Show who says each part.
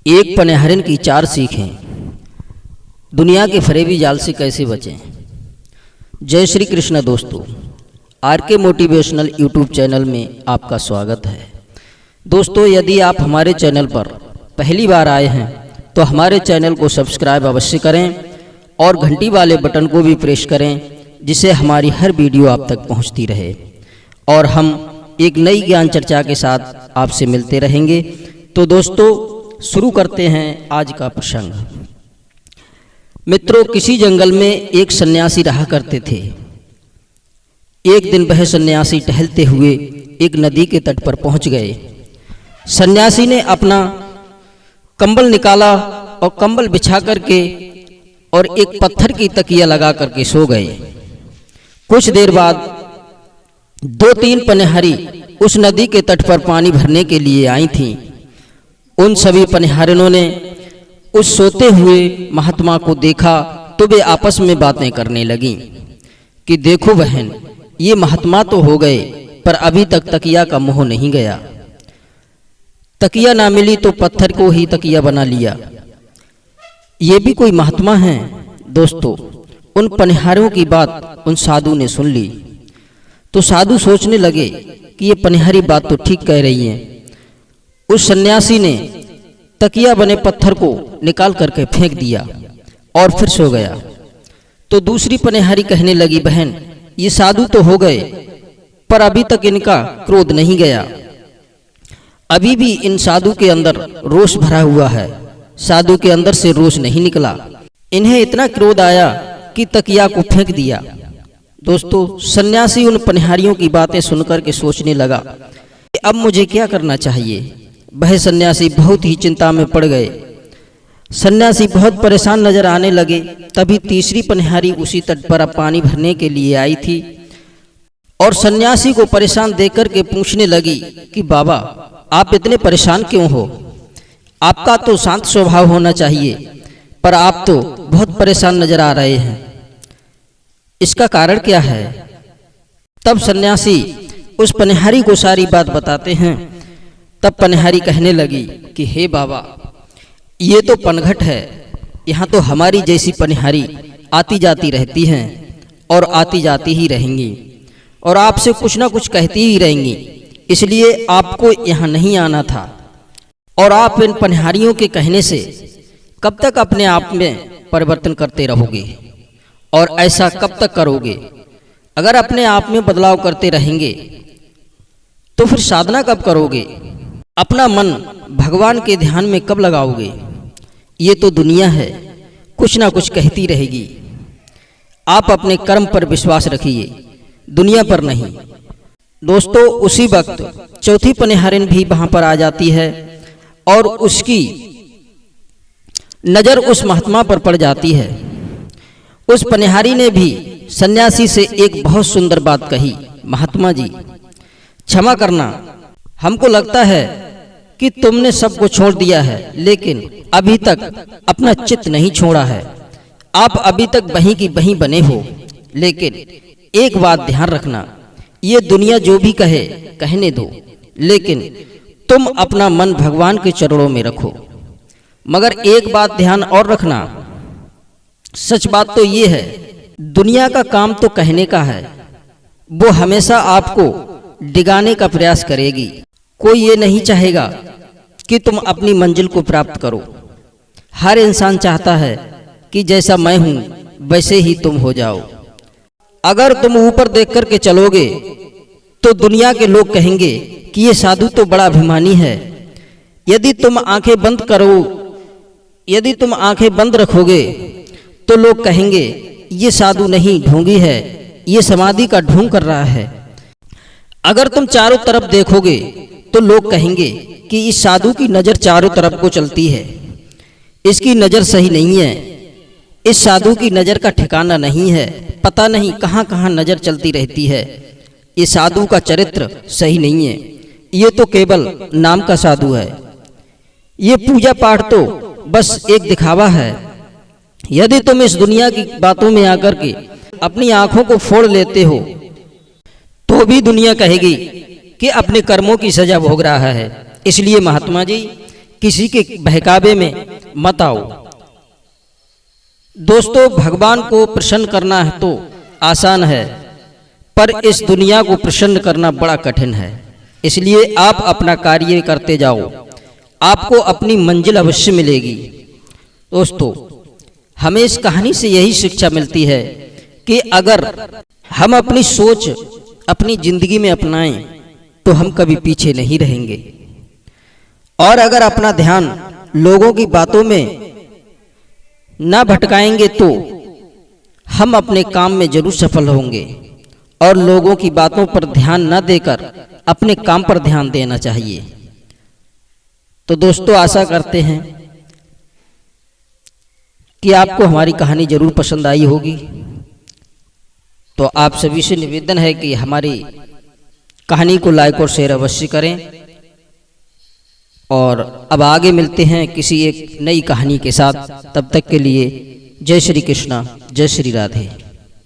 Speaker 1: एक पनिहारिन की 4 सीखें, दुनिया के फरेबी जाल से कैसे बचें। जय श्री कृष्ण दोस्तों, आरके मोटिवेशनल यूट्यूब चैनल में आपका स्वागत है। दोस्तों, यदि आप हमारे चैनल पर पहली बार आए हैं तो हमारे चैनल को सब्सक्राइब अवश्य करें और घंटी वाले बटन को भी प्रेस करें, जिससे हमारी हर वीडियो आप तक पहुंचती रहे और हम एक नई ज्ञान चर्चा के साथ आपसे मिलते रहेंगे। तो दोस्तों, शुरू करते हैं आज का प्रसंग। मित्रों, किसी जंगल में एक सन्यासी रहा करते थे। एक दिन वह सन्यासी टहलते हुए एक नदी के तट पर पहुंच गए। सन्यासी ने अपना कंबल निकाला और कंबल बिछा करके और एक पत्थर की तकिया लगा करके सो गए। कुछ देर बाद 2-3 पनिहारी उस नदी के तट पर पानी भरने के लिए आई थीं। उन सभी पनिहारिनों ने उस सोते हुए महात्मा को देखा तो वे आपस में बातें करने लगीं कि देखो बहन, ये महात्मा तो हो गए पर अभी तक तकिया का मोह नहीं गया। तकिया ना मिली तो पत्थर को ही तकिया बना लिया। ये भी कोई महात्मा हैं। दोस्तों, उन पनिहारियों की बात उन साधु ने सुन ली तो साधु सोचने लगे कि ये पनिहारी बात तो ठीक कह रही हैं। उस सन्यासी ने तकिया बने पत्थर को निकाल करके फेंक दिया और फिर सो गया। तो दूसरी पनिहारी कहने लगी, बहन, ये साधु तो हो गए पर अभी तक इनका क्रोध नहीं गया। अभी भी इन साधु के अंदर रोष भरा हुआ है। साधु के अंदर से रोष नहीं निकला। इन्हें इतना क्रोध आया कि तकिया को फेंक दिया। दोस्तों, सन्यासी उन पनिहारियों की बातें सुनकर के सोचने लगा कि अब मुझे क्या करना चाहिए। वह सन्यासी बहुत ही चिंता में पड़ गए। सन्यासी बहुत परेशान नजर आने लगे। तभी तीसरी पनिहारी उसी तट पर अब पानी भरने के लिए आई थी और सन्यासी को परेशान देखकर के पूछने लगी कि बाबा, आप इतने परेशान क्यों हो? आपका तो शांत स्वभाव होना चाहिए, पर आप तो बहुत परेशान नजर आ रहे हैं। इसका कारण क्या है? तब सन्यासी उस पनिहारी को सारी बात बताते हैं। तब पनिहारी कहने लगी कि हे बाबा, ये तो पनघट है। यहाँ तो हमारी जैसी पनिहारी आती जाती रहती हैं और आती जाती ही रहेंगी और आपसे कुछ ना कुछ कहती ही रहेंगी। इसलिए आपको यहाँ नहीं आना था और आप इन पनिहारियों के कहने से कब तक अपने आप में परिवर्तन करते रहोगे और ऐसा कब तक करोगे? अगर अपने आप में बदलाव करते रहेंगे तो फिर साधना कब करोगे? अपना मन भगवान के ध्यान में कब लगाओगे? ये तो दुनिया है, कुछ ना कुछ कहती रहेगी। आप अपने कर्म पर विश्वास रखिए, दुनिया पर नहीं। दोस्तों, उसी वक्त चौथी पनिहारिन भी वहां पर आ जाती है और उसकी नजर उस महात्मा पर पड़ जाती है। उस पनिहारी ने भी सन्यासी से एक बहुत सुंदर बात कही, महात्मा जी, क्षमा करना, हमको लगता है कि तुमने सबको छोड़ दिया है, लेकिन अभी तक अपना चित्त नहीं छोड़ा है। आप अभी तक वहीं की वहीं बने हो। लेकिन एक बात ध्यान रखना, ये दुनिया जो भी कहे कहने दो, लेकिन तुम अपना मन भगवान के चरणों में रखो। मगर एक बात ध्यान और रखना, सच बात तो ये है, दुनिया का काम तो कहने का है, वो हमेशा आपको डिगाने का प्रयास करेगी। कोई ये नहीं चाहेगा कि तुम अपनी मंजिल को प्राप्त करो। हर इंसान चाहता है कि जैसा मैं हूं वैसे ही तुम हो जाओ। अगर तुम ऊपर देख करके चलोगे तो दुनिया के लोग कहेंगे कि ये साधु तो बड़ा अभिमानी है। यदि तुम आंखें बंद रखोगे तो लोग कहेंगे ये साधु नहीं, ढोंगी है, ये समाधि का ढोंग कर रहा है। अगर तुम चारों तरफ देखोगे तो लोग कहेंगे कि इस साधु की नज़र चारों तरफ को चलती है, इसकी नज़र सही नहीं है, इस साधु की नज़र का ठिकाना नहीं है, पता नहीं कहाँ कहाँ नज़र चलती रहती है, ये साधु का चरित्र सही नहीं है, ये तो केवल नाम का साधु है, ये पूजा पाठ तो बस एक दिखावा है। यदि तुम इस दुनिया की बातों में आकर के अपनी आंखों को फोड़ लेते हो तो भी दुनिया कहेगी कि अपने कर्मों की सजा भोग रहा है। इसलिए महात्मा जी, किसी के बहकावे में मत आओ। दोस्तों, भगवान को प्रसन्न करना है तो आसान है, पर इस दुनिया को प्रसन्न करना बड़ा कठिन है। इसलिए आप अपना कार्य करते जाओ, आपको अपनी मंजिल अवश्य मिलेगी। दोस्तों, हमें इस कहानी से यही शिक्षा मिलती है कि अगर हम अपनी सोच अपनी जिंदगी में अपनाएं तो हम कभी पीछे नहीं रहेंगे, और अगर अपना ध्यान लोगों की बातों में ना भटकाएंगे तो हम अपने काम में जरूर सफल होंगे। और लोगों की बातों पर ध्यान न देकर अपने काम पर ध्यान देना चाहिए। तो दोस्तों, आशा करते हैं कि आपको हमारी कहानी जरूर पसंद आई होगी। तो आप सभी से निवेदन है कि हमारी कहानी को लाइक और शेयर अवश्य करें। और अब आगे मिलते हैं किसी एक नई कहानी के साथ। तब तक के लिए जय श्री कृष्णा, जय श्री राधे।